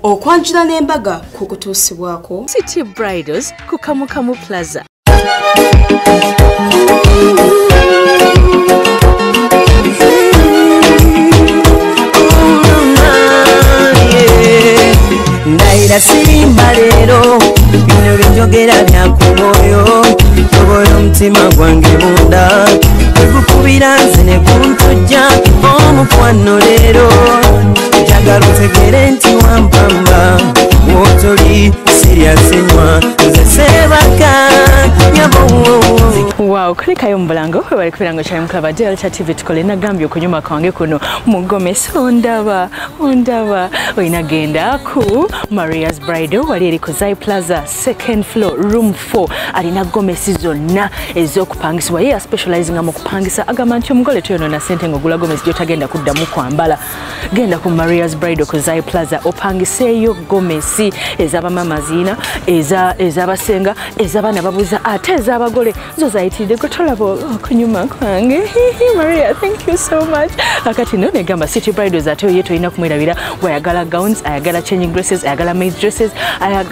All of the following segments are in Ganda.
okwanjula n'embaga ku kutuusibwako. City Bridals ku Kamukamu Plaza. Ndaira sirimba lero bino byogera byakumoyo toboyo mtima gwange munda ekukubira nze ne kuntujja omukwano lero njagala otegere nti wampamba wotoli siryasenywa nze sebaka nyabo. Wow, kulikayo mubulango bali kubirango kya mukaba Delta TV tukole nagambye okunyuma kwange kuno mugomesa ondaba oinagenda ku Maria's Bridal wali eri ku Zai Plaza second floor room 4 alina gomesi zonna ezokupangisibwa ye specializing mu kupangisa agamba nti omugole toyono na sente ngogula gomesi gyotagenda kuddamu kwambala. Genda ku Maria's Bridal ku Zai Plaza opangiseeyo gomesi ez'abamama zina ez'abasenga ez'abaana babuza ate ez'abagole zo zaitide kutolabo okunyuma kwange. Maria, thank you so much. Akati no negamba City Bridals ate yeto ina kumwirabira wayagala gowns, ayagala changing dresses, ayagala maid dresses,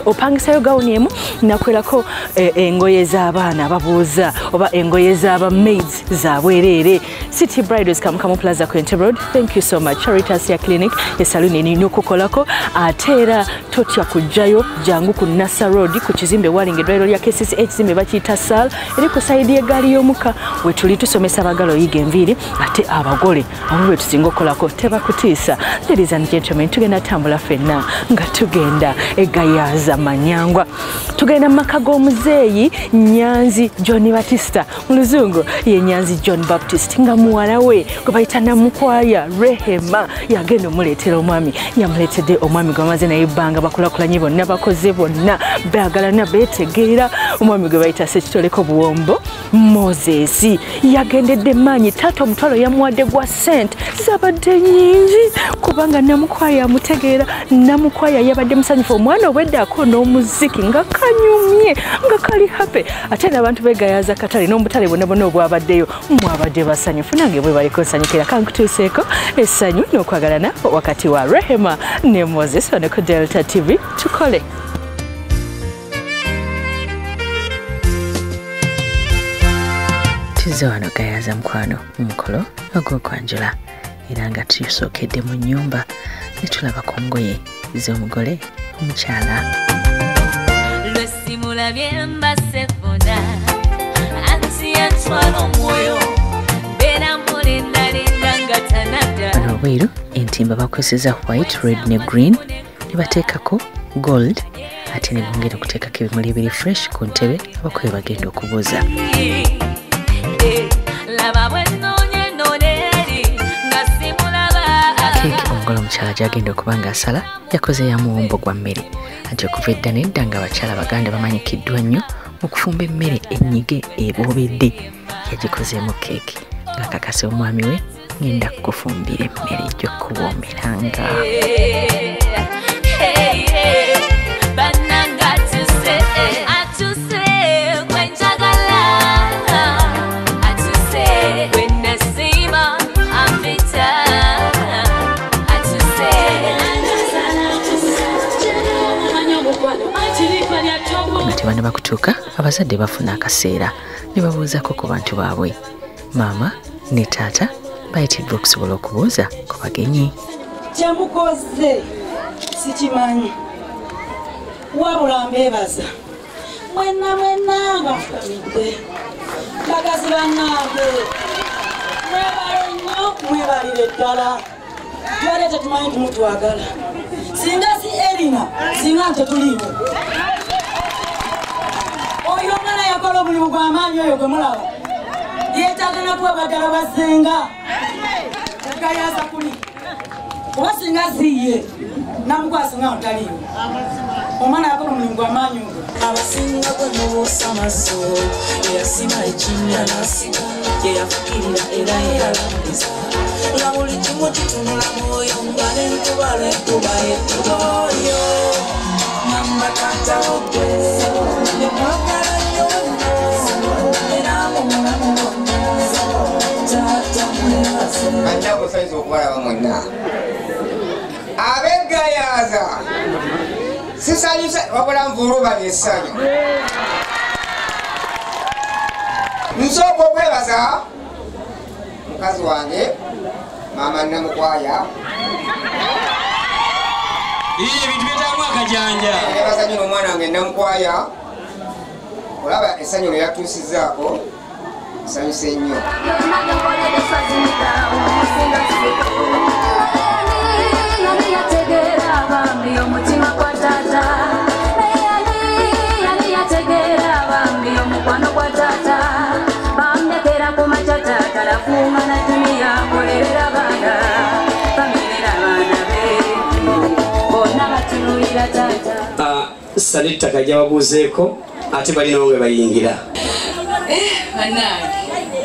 opangisayo gown emu nakwelako engoye z'abaana babuuza oba engoye z'aba maids zabwerere. City Bridals Kamukamu Plaza Quinte Road. Thank you so much. Charitas ya clinic ya saluni eni kukolako atera totya kujjayo jangu ku Nasa Road ku kizimbe Walinge Dwaliro lya KCCH zimbe bakiyita Sal eri ku side y'egaali y'omuka wetuli tusomesa abagalo yiga enviiri ate abagole abo betusinga okolako tebakutiisa. Ladies and gentlemen, tugenda tambula fenna nga tugenda egayaza manyangwa tugenda maka g'omuzeeyi Nyanzi John Batista mu luzungu ye Nyanzi John Baptist nga muwala we gwe bayita Namukwaya Rehema yagenda omuleetera omwami yamuleetedde omwami gwamaze naye ebbanga bakulakulanye bonna bakoze bonna bagalana beetegeera omwami gwe bayita Sekitoleko Buwombo Moses yagendedde maanyi taata omutwalo yamuwadde gwa sente zabadde nyingi kubanga Namukwaya amutegeera. Namukwaya yabadde musanyufu omwana obweddaako n'omuziki nga kanyumye nga kali happy ate n'abantu beegayaza katale n'omutale bonna obwabaddeyo mwabadde basanyufu nange bwe baliko nsanyukira kankutuuseeko essanyu n'okwagalana wakati wa Rehema ne Moses wano ku Delta TV tukole. Tuze wano gayaza mukwano mukolo ogw'okwanjula era nga tusookedde mu nnyumba ne tulaba ku ngoye z'omugole omukyala. Wano obweru entimba bakozesa white, red ne green ne bateekako gold ate ne bongera okuteekako ebimuli ebiri fresh ku ntebe abakobe bagenda okubuuza. Keeki omugole omukyala gy'agenda okuba ng'asala yakoze ya muwumbo gwa mmere ate okuva edda nedda nga abakyala Baganda bamanyikiddwa nnyo mu kufumba emmere ennyige eboobedde yagikozeemu keeki ng'akakasa omwami we ngenda kukufumbira emmere gy'okuwoomeranga. Bano bakutuuka abazadde bafuna akaseera ne babuuzako ku bantu baabwe. Maama ne taata bayitiddwa okusobola okubuuza ku bagenyi. Kyemukoze sikimanyi wabula mbeebaza mwenna bafukamidde bagazi bannange mwebale nnyo mwebalire ddala twale tetumanyi tumutwagala singa si Erina singa nte tuliiwo oyo omwana yakola omulimu gw'amaanyi oyo gwe mulaba yeetaaga nakuwa baddala basenga agayaza kuli kuba singa ziye namukwasi nga ntaliiwo omwana yakola omulimu gw'amaanyi ogwo abasinga gwe mubuusa amaso eyasima ekinnya n'asiga yeyafukirira era yeyalambiza nga buli kimu kitunula mwoyo nga n'enkuba lw'enkuba yetugoyo mamba taatawo gwe nemwagala nnyo era mumulamu taata mwebaze ajja kusaiza okubalaba mwenna abegga kugayaza sisanyusa wabula nvuluba n'essanyu nsooka okwebaza mukazi wange maama Namukwaya ebintu byetaamu akajanja nebaza nnyo n'omwana wange Namukwaya olaba essanyu lye yatuusizaako nsanyuse nnyo Salita kajja babuuzeeko ate balina we bayingira bannange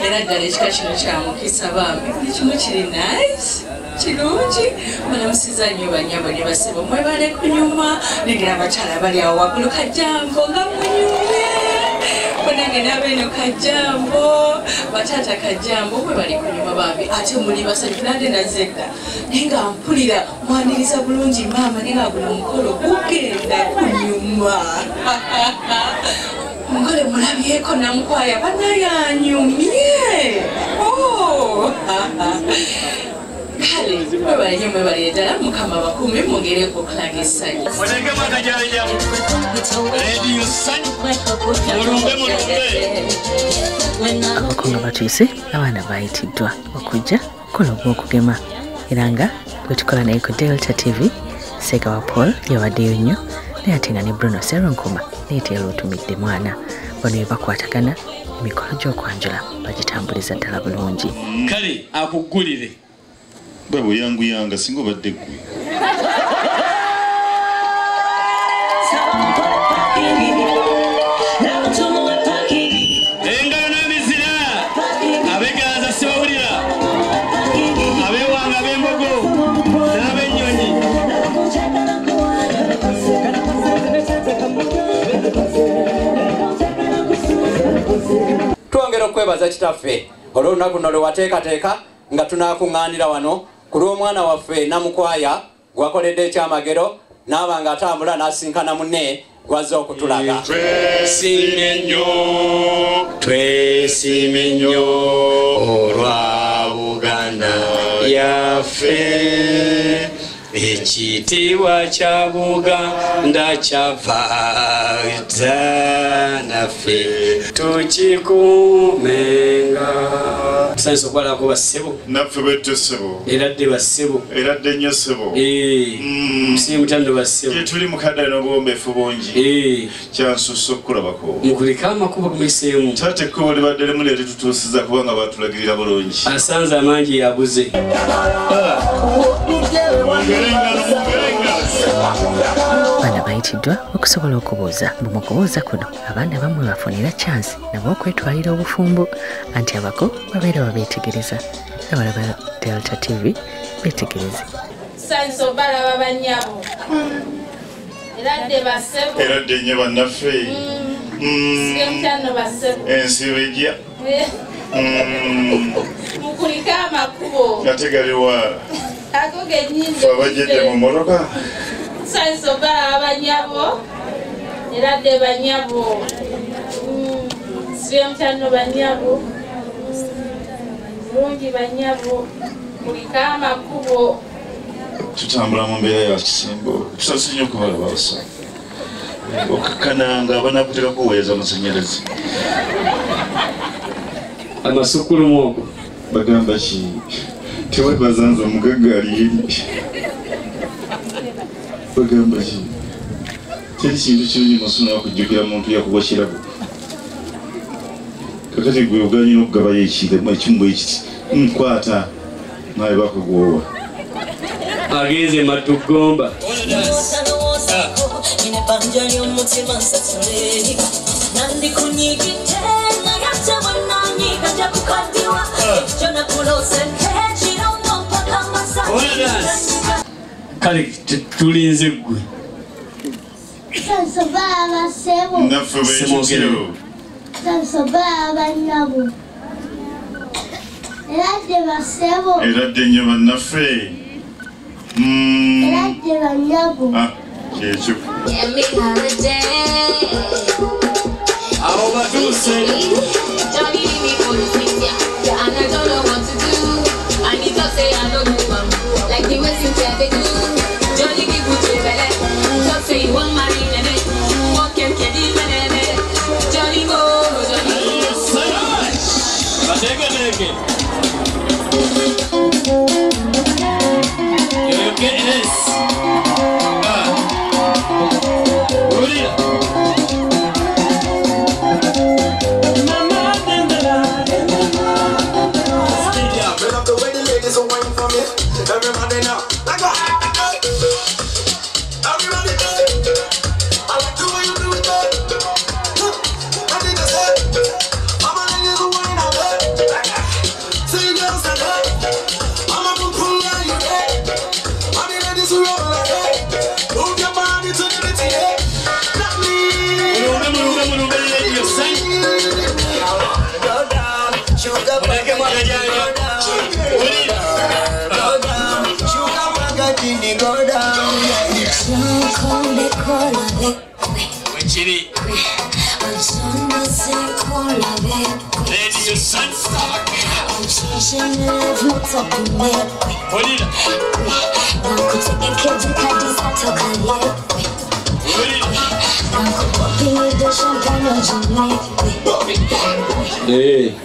era ddala ekika kino kyamukisa bambi buli kimu kiri nice kirungi balamusiza nnyo banyabo ne basebo mwebale kunyuma negera abakyala bali awo waggulu kajambo nga munyumye bonange nabeeno kajambo bataata kajambo mwe bali kunyuma bambi ate muli basanyufu nande nazedda naye nga mpulira mwaniriza bulungi maama naye nga guno omukolo gugenda kunyuma Mungole mulabyeko Namukwaya banayanyumye kale mwe bali ddala mukama bakuumi mwongereko okulaga essanyu otegemu akajanja rediyo ssanyu mulumbe abakunga batuuse abaana bayitiddwa okujja okukola ogw'okugema era nga bwe tukola naye ku Delta TV Sega wa Paul yabaddeyo nnyo naye ate nga ne Bruno Seronkuma neetera otumidde mwana bano bakwatagana emikolo gy'okwanjula bagitambuliza ddala bulungi kale akuggulire bwe buyanguyanga singa obadde ggwe engalo n'emizira abegaza sibawulira abewanga b'embogo n'ab'ennyonyi twongera okwebaza kitaffe olw'olunaku luno lwe wateekateeka nga tunaakuŋŋaanira wano ku lw'omwana waffe Namukwaya gwakoledde ekyamagero n'aba nga atambula n'asinkana munne gwazze okutulaga twesiime nnyo olwa Buganda yaffe ekitiibwa kya Buganda kyava naffe tukikuumenga tusanyusa okubalako bassebo naffe bwetyo ssebo era dde bassebo era dde nnyo ssebo tusiime mutando bassebo tuli mukadde n'obuwombeefu bungi kyansussa okukulabako mukuliko amakubo muyiseemu tate ekkubo libadde limu lye litutuusiza kubanga batulagirira bulungi asanze amangi yabuze bana bayitiddwa okusobola okubuuza mbu mu kubuuza kuno abaana bamwe bafunira chance nabo okwetwalira obufumbo anti abako babeera babeetegereza abalaba Delta TV beetegereze sanso balaba banyabo era dde basebo era dde nnyo bannaffe sigemutano basebo ensibo ejja mukulika amakubo ate galiwa ago genyingi abajjedde mu mmotoka sanso balaba banyabo era dde banyabo sigemutano banyabo mulungi banyabo kulika amakubo tutambula mu mbeera ya kisimbo tusase nnyo okubalaba basa okakkananga banakutera kuweereza amasanyalaze amasukulu mwogo bagamba ki tewebazanza omugagga ali eri bagamba ki teri kintu kirungi musuna okujjukira muntu yakubwa kirago kakati gwe oganyina okugabayo ekimu bwekiti nkwata naye bakugwowa agenze matugomba kale tulinze gwe naffe bwekityo era dde nnyo bannaffe Kyekyo. Awo batuuse. Everybody now, I got everybody do it. I like the way you do it, babe. I think that's it. I'm a nigga who ain't out there. See you girls that day. I'm a pull out you day. I mean, I just roll like that. Move your body to the beat, yeah. Not me. Go down, sugar, go down. Go down,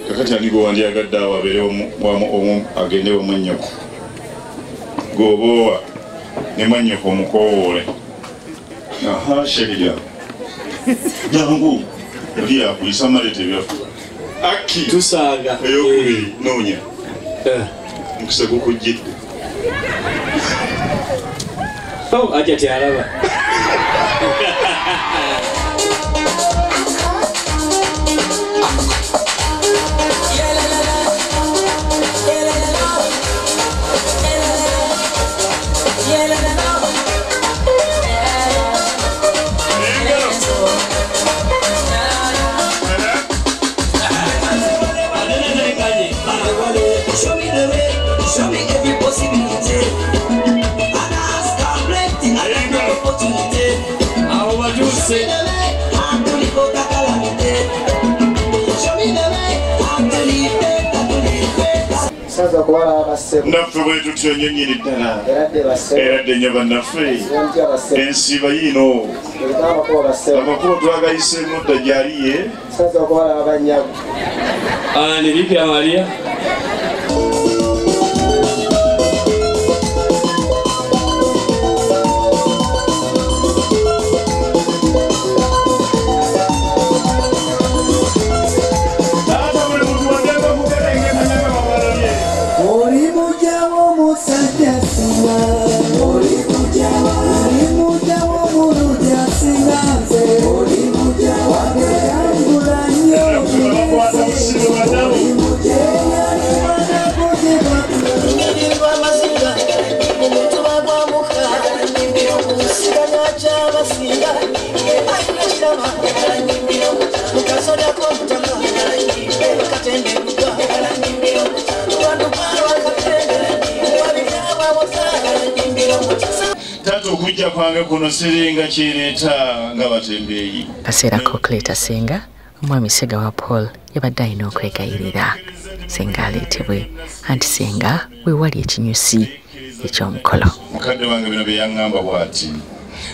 kakati anigo wandyagadde awo abeere agende wamwannyoko g'oba ne mwannyoko omukowoole. Aha, Sherija jangu oli akuyisa malete byaffe aki tusanga eyokubiri noonya mukisa gukujjidde aja tyalaba show me every possibility. And I start plenty, I like the opportunity. Awo batuuse. I'm to live out a calamity. Show me the way, I'm to live better, to live better. Saza kuwala abasebo. Naffe bwe tutyo nnyonnyini ddala. Eradde basebo. Eradde nnyo bannaffe. Ntya basebo. Ensiba yiino. Amakubo basebo. Amakubo twagayiseemu dda gyaliye. Saza kuwala abanyago. Ani Bikira Maria. Tato okujja kwange kuno siringa kireeta nga batembeeyi. Kaseera kokuleeta Ssenga, omwami Sega wa Paul yabadde alina okwegayirira Ssenga aleetebwe anti Ssenga we wali ekinyusi eky'omukolo. Mukadde wange bino bye yaŋŋamba bw'ati.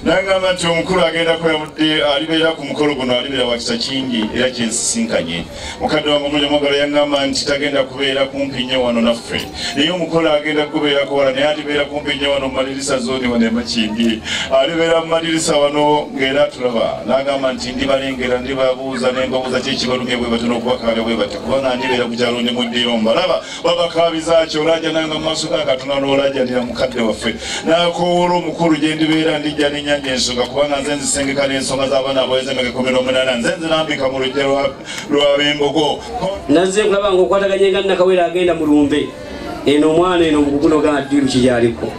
N'agamba nti omukulu agenda kweyamudde alibeera ku mukolo guno alibeera wa kisa kingi era kyensisinkanye. Mukadde wange omuliro mwagalo yaŋŋamba nti tagenda kubeera kumpi nnyo wano naffe. Naye omukolo agenda kubeerako wala naye alibeera kumpi nnyo wano mu malirisa zooni wano e Makindi. Alibeera mu malirisa wano ng'era tulaba. N'agamba nti ndibalengera ndibabuuza ne mbabuuza ki ekibalumye bwe batono okubakaabya bwe bati kubanga ndibeera ku kyalo ne mu Ddiyomba. Laba babakaabiza ki olajja nange mu maaso ga Katonda n'olajjanira mukadde waffe. N'akoowola omukulu gye ndibeera ndijja n'ennyanja ensonga kubanga nze nzisengeka n'ensonga z'abaana abaweze emyaka 18 nze nzinambika mu lujja lw'ab'embogo. Nazze kulaba ng'okwataganye nga Nakawere agenda mu lumbe. Eno omwana eno omuguguno gaddiru kigyaliko.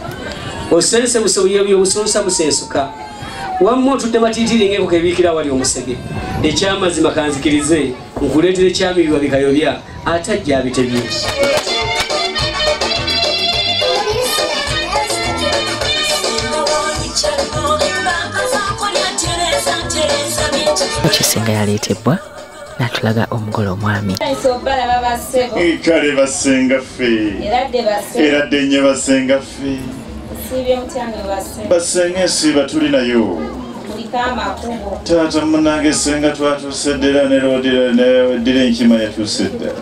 Osense busoboye obusunsa busensuka. Wamma otudde matiitiri ng'enkoko ebiikira wali omusege. Ekyamazima kanzikirize nkuleetera ekyamirirwa bikayobya ate ajja abitebye. Ekisinga yaleetebwa n'atulaga omugole omwami. Kale basenga ffe era dde nnyo basenga ffe basenga ensiiba tuli nayo taata munange senga twatuuse ddera neweddira enkima yatuuse ddala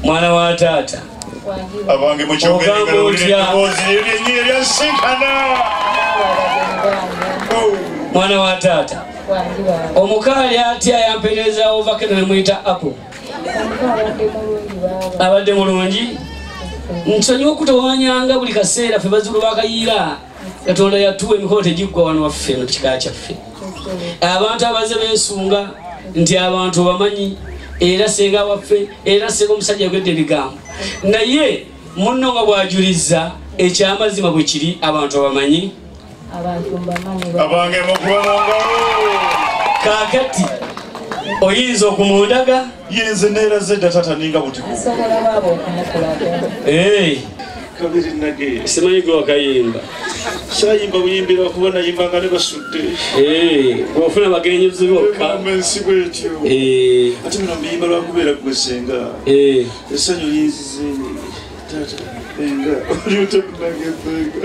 mwana wa taata abange mukyogeraoliryansinkana mwana wa taata omukaali atya yampeereza ovakeno nemuyita apo abadde mulungi nsonyiwa okutawanyanga buli kaseera ffe bazulu bakayiira katonda yatuwa emikolo tegiggwa wano waffe mu kika kyaffe abantu abaze beesunga nti abantu bamanyi era senga waffe era senga omusajja yagwedde ebigambo naye munno nga bw'ajuliza ekyamazima bwe kiri abantu abamanyi abange mukubamonga kaakati oyinza okumundaga yenze neeraze dda tata ninga butiku kabiri nage simanyi gwe wakayimba sayimba buyimbira kuba nayimbanga ne basudde bwofuna bagenyi buzibokka ensi bwetyo ate bino mbiyimba lwakubeera gwesenga essanyu linzize tata fenga oliotekunage fenga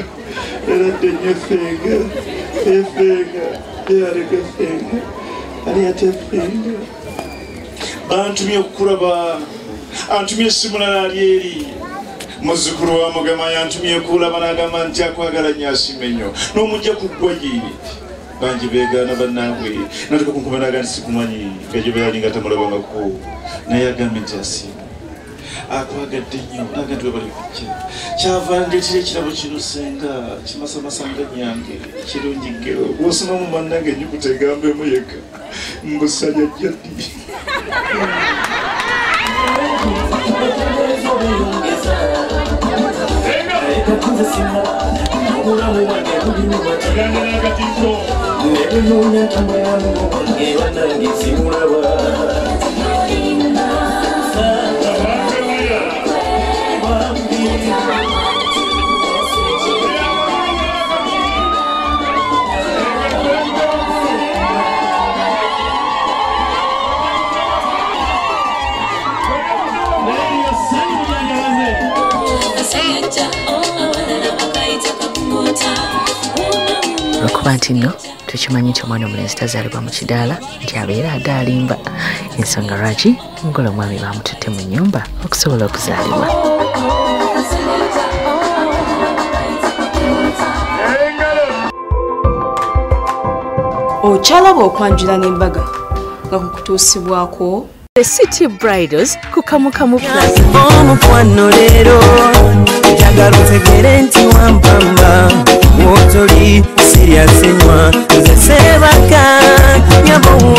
era dde nnyo fenga efenga eyaleka fenga ali ate fenga bantumye okukulaba antumye essimu nalaali eri muzukulu wa mugama yantumye kulaba n'agamba nti akwagala nnyo asime nnyo n'omujja kuggwa ye bangi beegaana bannaabwe natuka kunkuba naga nti sikumanyi gajebe yali nga tamulabangako naye agambe nti asime akwagadde nnyo naga nti webali kujja kyava ndeetera ekirabo kino senga kimasamasanga nyange kirungi ggero bw'osomamu mannange ennyukuta egambemu yekka mbusanya jadi Lwakuba nti nno tukimanyi nti omwana omulenzi tazaalibwa mu kidaala nti abeera adaalimba ensonga lwaki omugole omwami bamututte mu nnyumba okusobola okuzaalibwa. Okyalaba okwanjula n'embaga nga kukutuusibwako The City Bridals ku Kamukamu Plus. Omukwano leero njagala otegere nti wampamba wotoli siryasenywa nze sebaka nyabo